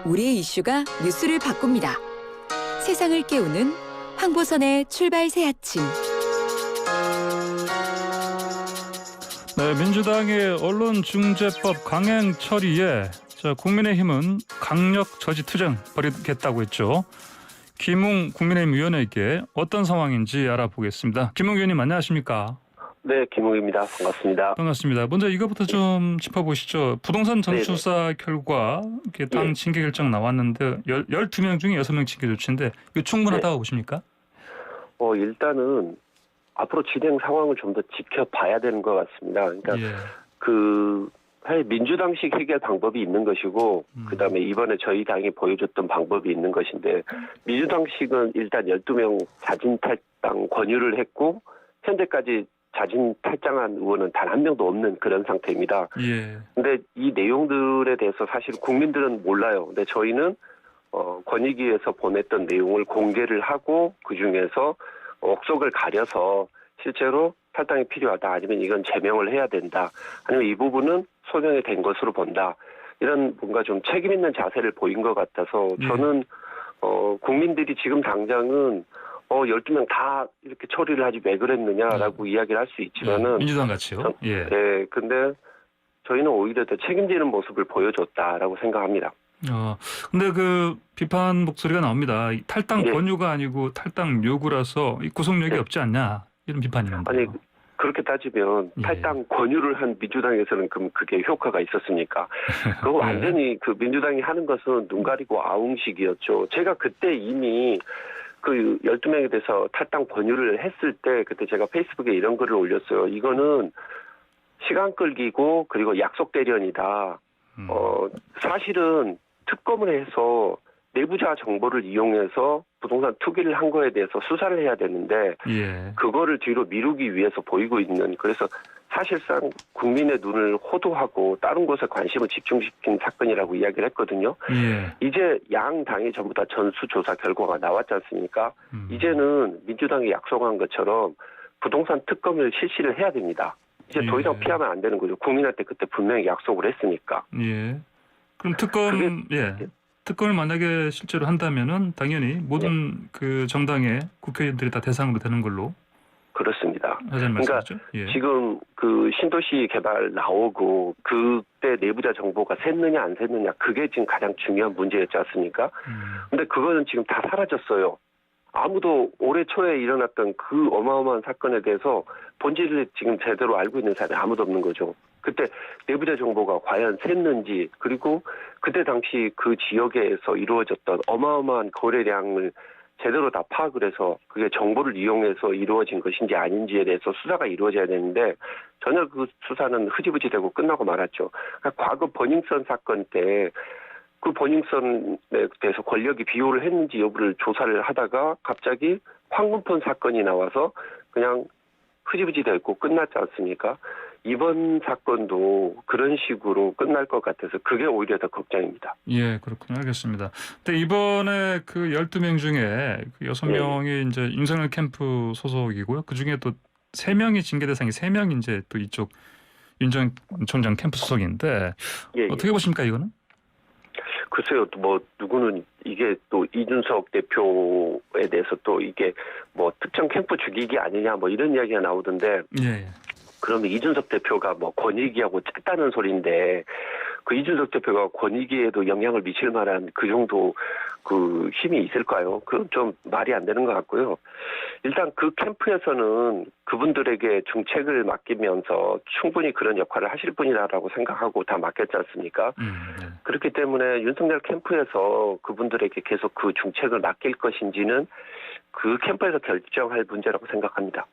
우리의 이슈가 뉴스를 바꿉니다. 세상을 깨우는 황보선의 출발 새 아침. 네, 민주당의 언론중재법 강행 처리에 국민의힘은 강력 저지 투쟁 벌이겠다고 했죠. 김웅 국민의힘 위원에게 어떤 상황인지 알아보겠습니다. 김웅 위원님 안녕하십니까? 네, 김웅입니다. 반갑습니다. 반갑습니다. 먼저 이거부터 좀 짚어보시죠. 부동산 전수조사 결과 이렇게 당 징계 결정 나왔는데 12명 중에 6명 징계 조치인데 이거 충분하다고 보십니까? 일단은 앞으로 진행 상황을 좀 더 지켜봐야 되는 것 같습니다. 그러니까 민주당식 해결 방법이 있는 것이고 그다음에 이번에 저희 당이 보여줬던 방법이 있는 것인데 민주당식은 일단 12명 자진 탈당 권유를 했고 현재까지 자진 탈당한 의원은 단 한 명도 없는 그런 상태입니다. 근데 이 내용들에 대해서 사실 국민들은 몰라요. 근데 저희는 권익위에서 보냈던 내용을 공개를 하고 그중에서 억속을 가려서 실제로 탈당이 필요하다 아니면 이건 제명을 해야 된다 아니면 이 부분은 소명이 된 것으로 본다 이런 뭔가 좀 책임 있는 자세를 보인 것 같아서 저는 국민들이 지금 당장은 12명 다 이렇게 처리를 하지 왜 그랬느냐라고 이야기를 할 수 있지만은 민주당 같이요. 네, 근데 저희는 오히려 더 책임지는 모습을 보여줬다라고 생각합니다. 근데 그 비판 목소리가 나옵니다. 탈당 권유가 아니고 탈당 요구라서 구속력이 없지 않냐 이런 비판이 나옵니다. 아니 그렇게 따지면 탈당 권유를 한 민주당에서는 그럼 그게 효과가 있었습니까? 그거 완전히 그 민주당이 하는 것은 눈 가리고 아웅식이었죠. 제가 그때 이미 그 12명에 대해서 탈당 권유를 했을 때 그때 제가 페이스북에 이런 글을 올렸어요. 이거는 시간 끌기고 그리고 약속 대련이다. 사실은 특검을 해서 내부자 정보를 이용해서 부동산 투기를 한 거에 대해서 수사를 해야 되는데 그거를 뒤로 미루기 위해서 보이고 있는 그래서 사실상 국민의 눈을 호도하고 다른 곳에 관심을 집중시킨 사건이라고 이야기를 했거든요. 이제 양 당이 전부 다 전수조사 결과가 나왔지 않습니까? 이제는 민주당이 약속한 것처럼 부동산 특검을 실시를 해야 됩니다. 이제 더 이상 피하면 안 되는 거죠. 국민한테 그때 분명히 약속을 했으니까. 그럼 특검을 만약에 실제로 한다면은 당연히 모든 그 정당의 국회의원들이 다 대상으로 되는 걸로. 그렇습니다. 그러니까 지금 그 신도시 개발 나오고 그때 내부자 정보가 샜느냐 안 샜느냐 그게 지금 가장 중요한 문제였지 않습니까? 근데 그거는 지금 다 사라졌어요. 아무도 올해 초에 일어났던 그 어마어마한 사건에 대해서 본질을 지금 제대로 알고 있는 사람이 아무도 없는 거죠. 그때 내부자 정보가 과연 샜는지 그리고 그때 당시 그 지역에서 이루어졌던 어마어마한 거래량을 제대로 다 파악을 해서 그게 정보를 이용해서 이루어진 것인지 아닌지에 대해서 수사가 이루어져야 되는데 전혀 그 수사는 흐지부지 되고 끝나고 말았죠. 그러니까 과거 버닝썬 사건 때 그 버닝썬에 대해서 권력이 비호를 했는지 여부를 조사를 하다가 갑자기 황금폰 사건이 나와서 그냥 흐지부지 됐고 끝났지 않습니까? 이번 사건도 그런 식으로 끝날 것 같아서 그게 오히려 더 걱정입니다. 그렇군요. 알겠습니다. 근데 이번에 그 12명 중에 그 6명이 이제 윤석열 캠프 소속이고요. 그 중에 또 3명이 징계 대상이 3명이 이제 또 이쪽 윤 전 총장 캠프 소속인데 어떻게 보십니까 이거는? 글쎄요, 뭐 누구는 이게 또 이준석 대표에 대해서 또 이게 뭐 특정 캠프 죽이기 아니냐 뭐 이런 이야기가 나오던데. 그러면 이준석 대표가 뭐 권익위하고 짰다는 소리인데 그 이준석 대표가 권익위에도 영향을 미칠 만한 그 정도 그 힘이 있을까요? 그건 좀 말이 안 되는 것 같고요. 일단 그 캠프에서는 그분들에게 중책을 맡기면서 충분히 그런 역할을 하실 분이라고 생각하고 다 맡겼지 않습니까? 그렇기 때문에 윤석열 캠프에서 그분들에게 계속 그 중책을 맡길 것인지는 그 캠프에서 결정할 문제라고 생각합니다.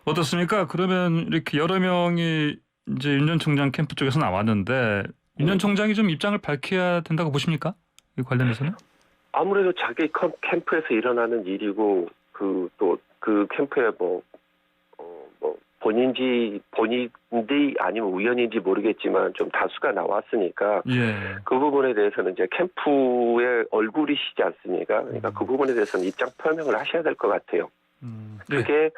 어떻습니까? 그러면 이렇게 여러 명이 이제 윤 전 총장 캠프 쪽에서 나왔는데 윤 전 총장이 좀 입장을 밝혀야 된다고 보십니까? 이 관련해서는? 아무래도 자기 캠프에서 일어나는 일이고 그 캠프에 본인인지 아니면 우연인지 모르겠지만 좀 다수가 나왔으니까 그 부분에 대해서는 이제 캠프의 얼굴이시지 않습니까? 그러니까 그 부분에 대해서는 입장 표명을 하셔야 될 것 같아요. 그게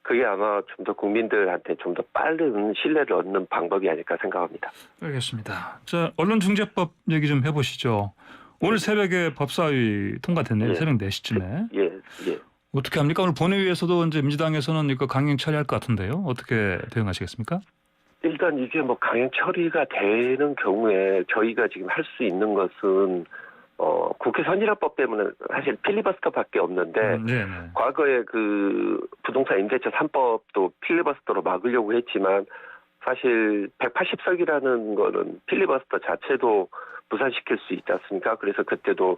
그게 아마 좀 더 국민들한테 좀 더 빠른 신뢰를 얻는 방법이 아닐까 생각합니다. 알겠습니다. 자, 언론중재법 얘기 좀 해보시죠. 오늘 새벽에 법사위 통과됐네요. 예. 새벽 4시쯤에. 예, 예. 어떻게 합니까? 오늘 본회의에서도 이제 민주당에서는 이거 강행 처리할 것 같은데요. 어떻게 대응하시겠습니까? 일단 이게 뭐 강행 처리가 되는 경우에 저희가 지금 할 수 있는 것은 국회 선진화법 때문에 사실 필리버스터밖에 없는데 네. 과거에 그 부동산 임대차 3법도 필리버스터로 막으려고 했지만 사실 180석이라는 거는 필리버스터 자체도 무산시킬 수 있지 않습니까? 그래서 그때도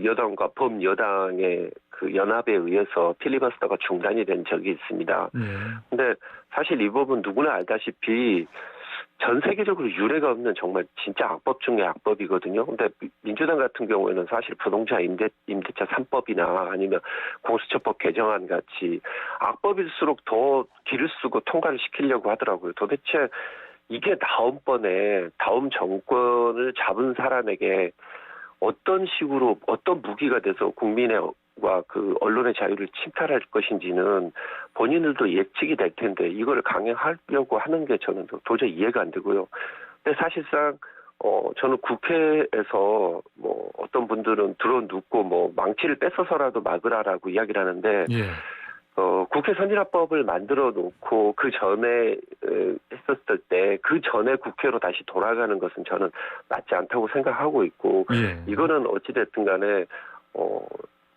여당과 범여당의 그 연합에 의해서 필리버스터가 중단이 된 적이 있습니다. 근데 사실 이 법은 누구나 알다시피 전 세계적으로 유례가 없는 정말 진짜 악법 중에 악법이거든요. 근데 민주당 같은 경우에는 사실 부동산 임대차 3법이나 아니면 공수처법 개정안 같이 악법일수록 더 길을 쓰고 통과를 시키려고 하더라고요. 도대체 이게 다음번에 다음 정권을 잡은 사람에게 어떤 식으로 어떤 무기가 돼서 국민과 그 언론의 자유를 침탈할 것인지는 본인들도 예측이 될 텐데 이걸 강행하려고 하는 게 저는 도저히 이해가 안 되고요. 근데 사실상 저는 국회에서 뭐 어떤 분들은 들어눕고 뭐 망치를 뺏어서라도 막으라라고 이야기를 하는데 예. 국회 선진화법을 만들어 놓고 그 전에 했었을 때 그 전에 국회로 다시 돌아가는 것은 저는 맞지 않다고 생각하고 있고 이거는 어찌됐든 간에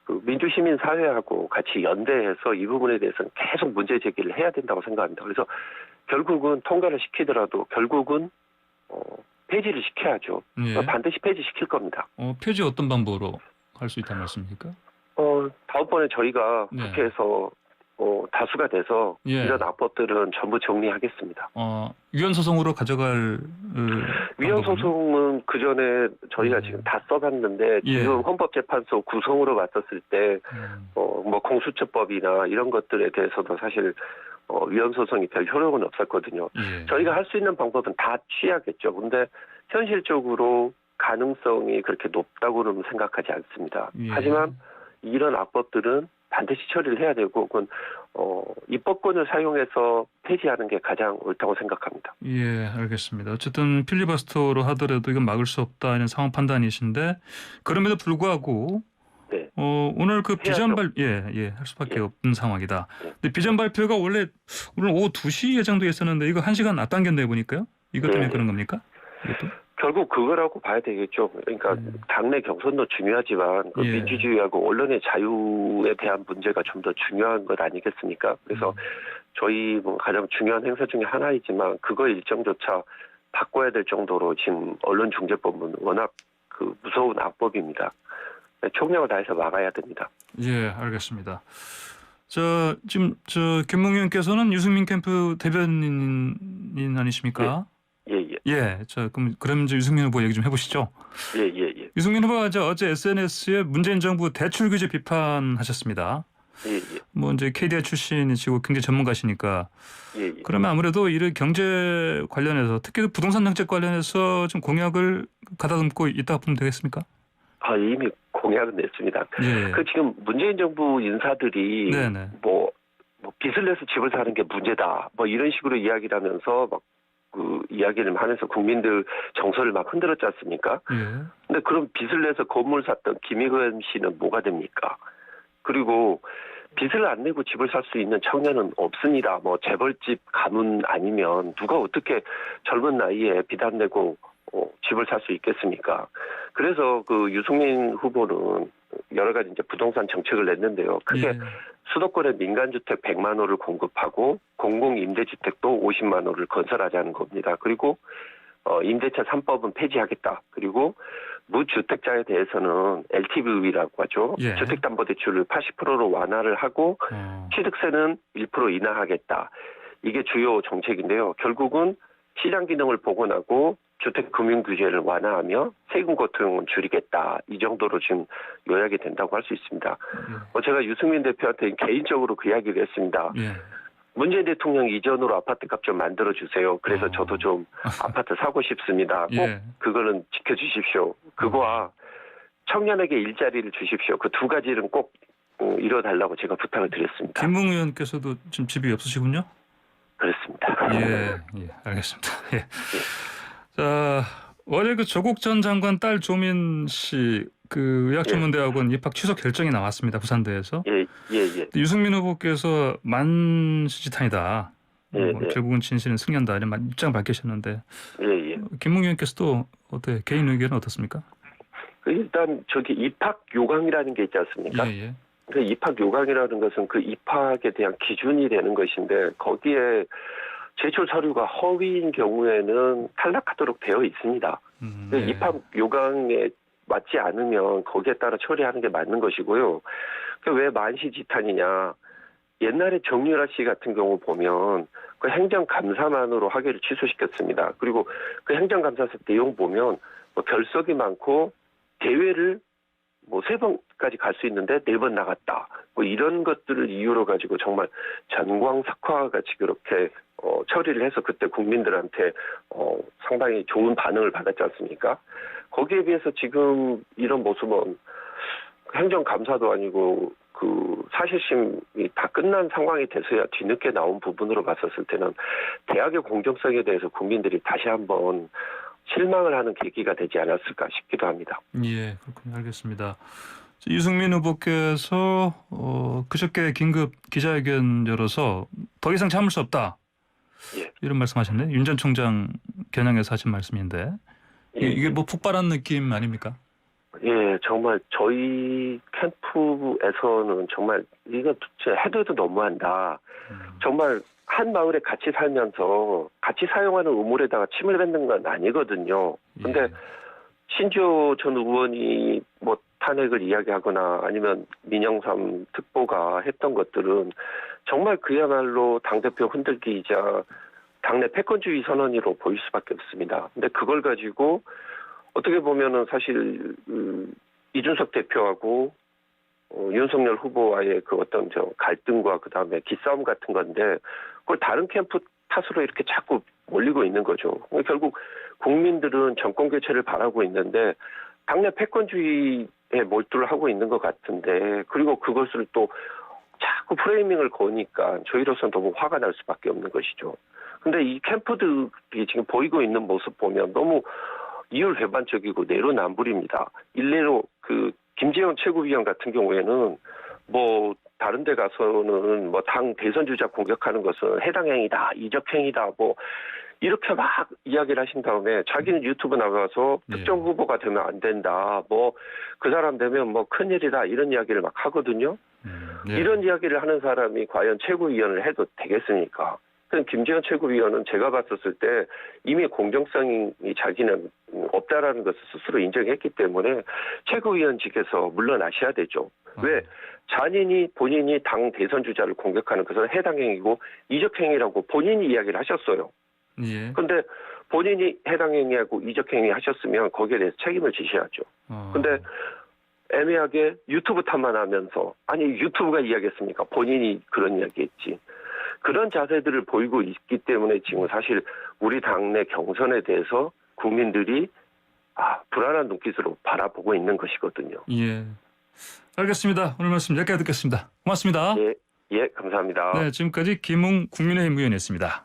그 민주시민 사회하고 같이 연대해서 이 부분에 대해서는 계속 문제 제기를 해야 된다고 생각합니다. 그래서 결국은 통과를 시키더라도 결국은 폐지를 시켜야죠. 반드시 폐지시킬 겁니다. 폐지 어떤 방법으로 할 수 있다는 말씀입니까? 다음번에 저희가 국회에서 다수가 돼서 이런 악법들은 전부 정리하겠습니다. 위헌 소송으로 가져갈 위헌 소송은 그 전에 저희가 지금 다 써봤는데 지금 헌법재판소 구성으로 봤었을 때 뭐 공수처법이나 이런 것들에 대해서도 사실 위헌 소송이 별 효력은 없었거든요. 저희가 할 수 있는 방법은 다 취하겠죠. 근데 현실적으로 가능성이 그렇게 높다고는 생각하지 않습니다. 하지만 이런 악법들은 반드시 처리를 해야 되고 그건 입법권을 사용해서 폐지하는 게 가장 옳다고 생각합니다. 예, 알겠습니다. 어쨌든 필리버스터로 하더라도 이건 막을 수 없다 이런 상황 판단이신데 그럼에도 불구하고 오늘 그 비전 할 수밖에 없는 상황이다. 근데 비전 발표가 원래 오늘 오후 2시 예정돼 있었는데 이거 1시간 앞당겼네 보니까요. 이것 때문에 그런 겁니까? 이것도? 결국 그거라고 봐야 되겠죠. 그러니까 당내 경선도 중요하지만 그 민주주의하고 언론의 자유에 대한 문제가 좀 더 중요한 것 아니겠습니까? 그래서 저희 뭐 가장 중요한 행사 중에 하나이지만 그거 일정조차 바꿔야 될 정도로 지금 언론중재법은 워낙 그 무서운 악법입니다. 총력을 다해서 막아야 됩니다. 예, 알겠습니다. 지금 김문희 의원께서는 유승민 캠프 대변인 아니십니까? 예. 그럼 이제 유승민 후보 얘기 좀 해보시죠. 예. 유승민 후보가 어제 SNS에 문재인 정부 대출 규제 비판하셨습니다. 뭐 이제 KDI 출신이시고 굉장히 전문가시니까. 그러면 아무래도 이런 경제 관련해서 특히 부동산 정책 관련해서 좀 공약을 가다듬고 있다고 보면 되겠습니까? 이미 공약은 냈습니다. 그 지금 문재인 정부 인사들이 뭐 빚을 내서 집을 사는 게 문제다. 뭐 이런 식으로 이야기를 하면서 막 그 이야기를 하면서 국민들 정서를 막 흔들었지 않습니까? 근데 그럼 빚을 내서 건물 샀던 김의겸 씨는 뭐가 됩니까? 그리고 빚을 안 내고 집을 살 수 있는 청년은 없습니다. 뭐 재벌집 가문 아니면 누가 어떻게 젊은 나이에 빚 안 내고 집을 살 수 있겠습니까? 그래서 그 유승민 후보는 여러 가지 이제 부동산 정책을 냈는데요. 크게 수도권에 민간주택 100만 호를 공급하고 공공임대주택도 50만 호를 건설하자는 겁니다. 그리고 임대차 3법은 폐지하겠다. 그리고 무주택자에 대해서는 LTV라고 하죠. 주택담보대출을 80%로 완화를 하고 취득세는 1% 인하하겠다. 이게 주요 정책인데요. 결국은 시장 기능을 복원하고 주택금융규제를 완화하며 세금 고통을 줄이겠다. 이 정도로 지금 요약이 된다고 할 수 있습니다. 제가 유승민 대표한테 개인적으로 그 이야기를 했습니다. 문재인 대통령 이전으로 아파트값 좀 만들어주세요. 그래서 저도 좀 아파트 사고 싶습니다. 꼭 그거는 지켜주십시오. 그거와 청년에게 일자리를 주십시오. 그 두 가지는 꼭 이뤄달라고 제가 부탁을 드렸습니다. 김웅 의원께서도 지금 집이 없으시군요. 그렇습니다. 예, 알겠습니다. 예. 자, 어제 그 조국 전 장관 딸 조민 씨 그 의학전문대학원 입학 취소 결정이 나왔습니다. 부산대에서. 예. 유승민 후보께서 만시지탄이다. 예. 결국은 진실은 승리한다 이런 입장을 밝히셨는데 예. 김웅 의원께서도 어때 개인 의견은 어떻습니까? 일단 저기 입학 요강이라는 게 있지 않습니까? 예. 그 입학 요강이라는 것은 그 입학에 대한 기준이 되는 것인데 거기에 제출 서류가 허위인 경우에는 탈락하도록 되어 있습니다. 예. 입학 요강에 맞지 않으면 거기에 따라 처리하는 게 맞는 것이고요. 왜 만시지탄이냐? 옛날에 정유라 씨 같은 경우 보면 그 행정감사만으로 학위를 취소시켰습니다. 그리고 그 행정감사서 내용 보면 뭐 결석이 많고 대회를 뭐 3번까지 갈 수 있는데 4번 나갔다. 뭐 이런 것들을 이유로 가지고 정말 전광석화 같이 그렇게 처리를 해서 그때 국민들한테 상당히 좋은 반응을 받았지 않습니까? 거기에 비해서 지금 이런 모습은 행정감사도 아니고 그 사실심이 다 끝난 상황이 돼서야 뒤늦게 나온 부분으로 봤었을 때는 대학의 공정성에 대해서 국민들이 다시 한번 실망을 하는 계기가 되지 않았을까 싶기도 합니다. 예, 그렇군요. 알겠습니다. 유승민 후보께서 그저께 긴급 기자회견 열어서 더 이상 참을 수 없다. 예. 이런 말씀하셨네요. 윤 전 총장 겨냥해서 하신 말씀인데 이게 뭐 폭발한 느낌 아닙니까? 예, 정말 저희 캠프에서는 정말 이거 진짜 해도 너무한다. 정말 한 마을에 같이 살면서 같이 사용하는 우물에다가 침을 뱉는 건 아니거든요. 근데 예. 신지호 전 의원이 뭐 탄핵을 이야기하거나 아니면 민영삼 특보가 했던 것들은 정말 그야말로 당대표 흔들기이자 당내 패권주의 선언으로 보일 수밖에 없습니다. 근데 그걸 가지고 어떻게 보면은 사실 이준석 대표하고 윤석열 후보와의 그 어떤 갈등과 그 다음에 기싸움 같은 건데 그걸 다른 캠프 탓으로 이렇게 자꾸 몰리고 있는 거죠. 결국 국민들은 정권 교체를 바라고 있는데 당내 패권주의에 몰두를 하고 있는 것 같은데 그리고 그것을 또 자꾸 프레이밍을 거니까 저희로서는 너무 화가 날 수밖에 없는 것이죠. 근데 이 캠프들이 지금 보이고 있는 모습 보면 너무 이율배반적이고 내로남불입니다. 일례로 그 김재원 최고위원 같은 경우에는 뭐 다른 데 가서는 뭐 당 대선 주자 공격하는 것은 해당 행위다, 이적 행위다, 뭐 이렇게 막 이야기를 하신 다음에 자기는 유튜브 나가서 특정 후보가 되면 안 된다, 뭐 그 사람 되면 뭐 큰일이다 이런 이야기를 막 하거든요. 이런 이야기를 하는 사람이 과연 최고위원을 해도 되겠습니까? 김재원 최고위원은 제가 봤었을 때 이미 공정성이 자기는 없다라는 것을 스스로 인정했기 때문에 최고위원직에서 물러나셔야 되죠. 왜? 자신이 본인이 당 대선 주자를 공격하는 것은 해당 행위고 이적 행위라고 본인이 이야기를 하셨어요. 그런데 본인이 해당 행위하고 이적 행위 하셨으면 거기에 대해서 책임을 지셔야죠. 근데 애매하게 유튜브 탓만 하면서 아니 유튜브가 이야기했습니까? 본인이 그런 이야기했지. 그런 자세들을 보이고 있기 때문에 지금 사실 우리 당내 경선에 대해서 국민들이 불안한 눈빛으로 바라보고 있는 것이거든요. 예. 알겠습니다. 오늘 말씀 여기까지 듣겠습니다. 고맙습니다. 예, 감사합니다. 네, 지금까지 김웅 국민의힘 의원이었습니다.